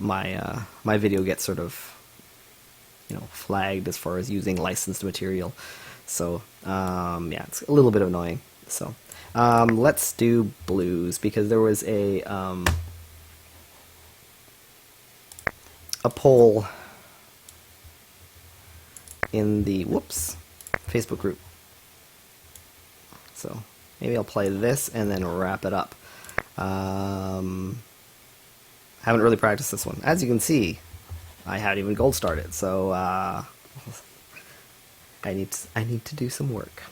my video gets sort of flagged as far as using licensed material. So yeah, it's a little bit annoying. So let's do blues, because there was a poll in the Facebook group. So maybe I'll play this and then wrap it up. Haven't really practiced this one. As you can see, I haven't even gold started, so I need to do some work.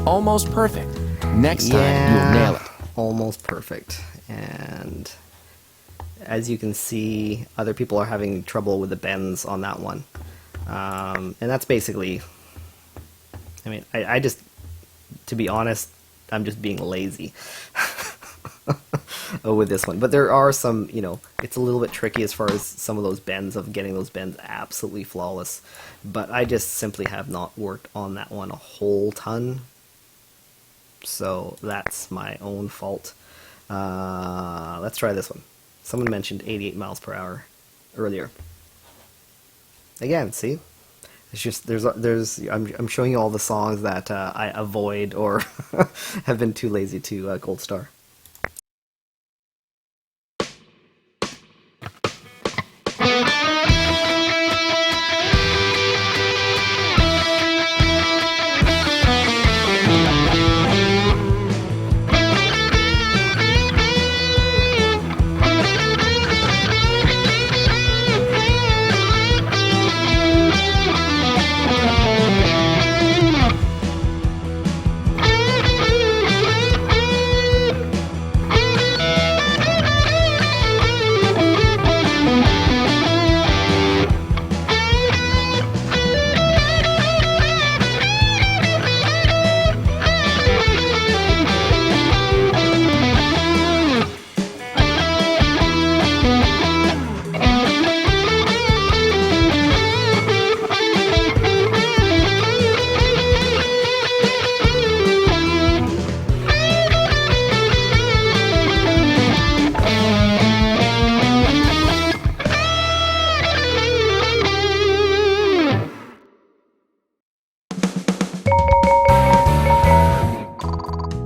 Almost perfect. Next time, you'll nail it. Almost perfect. And as you can see, other people are having trouble with the bends on that one. And that's basically, I mean, I just, to be honest, I'm just being lazy with this one. But there are some, you know, it's a little bit tricky as far as some of those bends, of getting those bends absolutely flawless. But I just simply have not worked on that one a whole ton. So that's my own fault. Let's try this one. Someone mentioned 88 miles per hour earlier. Again, see? It's just, I'm showing you all the songs that I avoid or have been too lazy to gold star.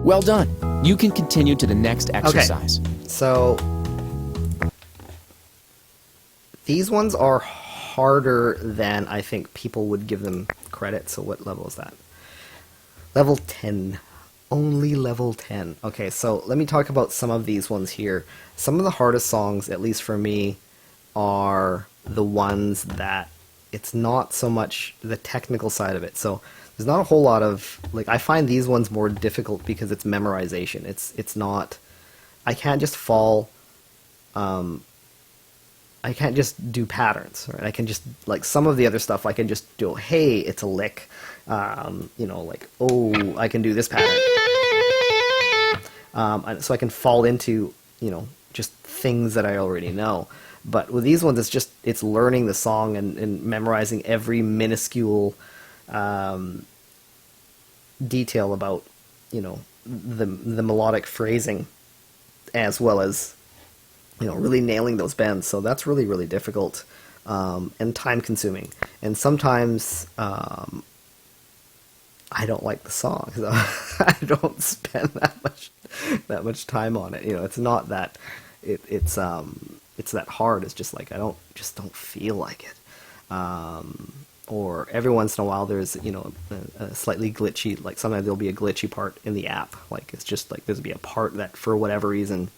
Well done. You can continue to the next exercise. Okay. So these ones are harder than I think people would give them credit. So what level is that? Level 10. Only level 10. Okay, so let me talk about some of these ones here. Some of the hardest songs, at least for me, are the ones that it's not so much the technical side of it. So there's not a whole lot of, like, I find these ones more difficult because it's memorization. It's not, I can't just fall, I can't just do patterns, right? I can just, like, some of the other stuff I can just do, hey, it's a lick, you know, like, oh, I can do this pattern. so I can fall into, you know, just things that I already know. But with these ones, it's learning the song and memorizing every minuscule detail about, you know, the melodic phrasing, as well as, you know, really nailing those bends. So that's really, really difficult and time consuming. And sometimes I don't like the song, so I don't spend that much time on it. You know, it's not that it's that hard. It's just like I don't feel like it. Or every once in a while there's, you know, a slightly glitchy, like sometimes there'll be a glitchy part in the app. Like it's just like there's be a part that for whatever reason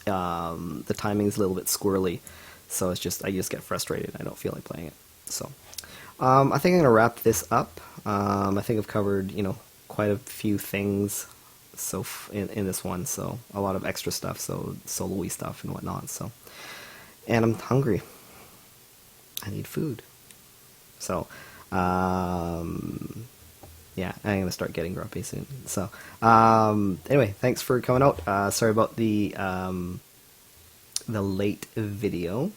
the timing is a little bit squirrely. So I just get frustrated. I don't feel like playing it. So I think I'm gonna wrap this up. I think I've covered, you know, quite a few things in this one. So a lot of extra stuff, so solo-y stuff and whatnot. So, and I'm hungry. I need food. So, yeah, I'm gonna start getting grumpy soon. So, anyway, thanks for coming out. Sorry about the late video.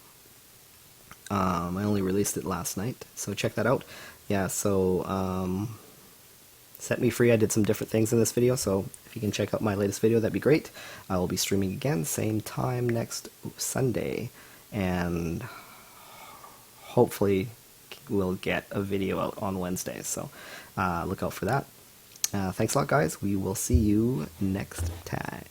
I only released it last night, so check that out. Yeah, so Set Me Free, I did some different things in this video, so if you can check out my latest video, that'd be great. I will be streaming again, same time next Sunday, and hopefully we'll get a video out on Wednesday, so look out for that. Thanks a lot, guys. We will see you next time.